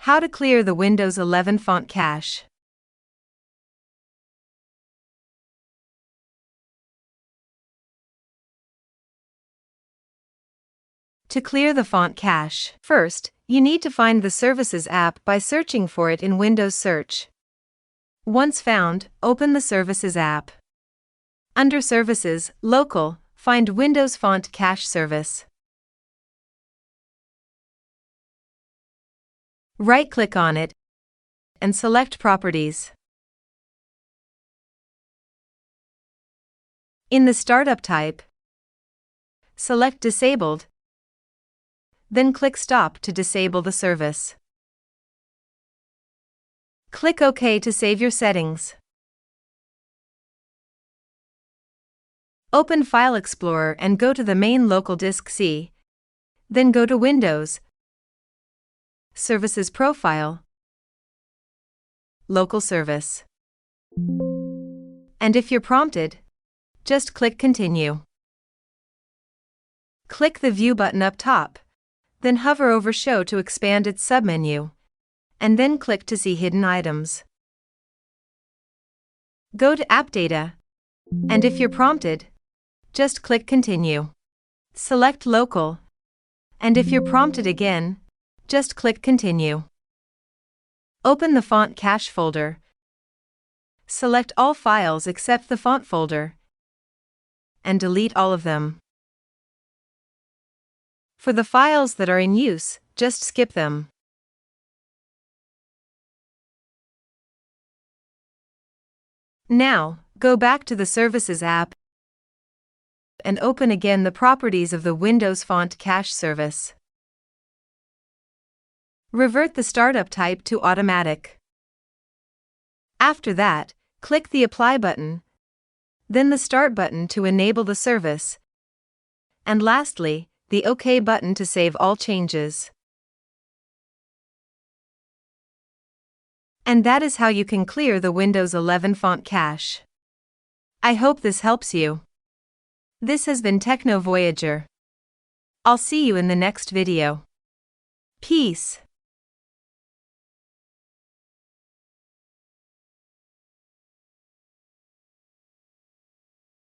How to clear the Windows 11 font cache. To clear the font cache, first, you need to find the Services app by searching for it in Windows Search. Once found, open the Services app. Under Services, Local, find Windows Font Cache Service. Right-click on it and select Properties. In the Startup type, select Disabled, then click Stop to disable the service. Click OK to save your settings. Open File Explorer and go to the main local disk C, then go to Windows, Services Profile, Local Service. And if you're prompted, just click Continue. Click the View button up top, then hover over Show to expand its submenu, and then click to see hidden items. Go to App Data, and if you're prompted, just click Continue. Select Local, and if you're prompted again, just click Continue. Open the Font Cache folder. Select all files except the font folder, and delete all of them. For the files that are in use, just skip them. Now, go back to the Services app and open again the properties of the Windows Font Cache service. Revert the startup type to Automatic. After that, click the Apply button, then the Start button to enable the service, and lastly, the OK button to save all changes. And that is how you can clear the Windows 11 font cache. I hope this helps you. This has been Techno Voyager. I'll see you in the next video. Peace.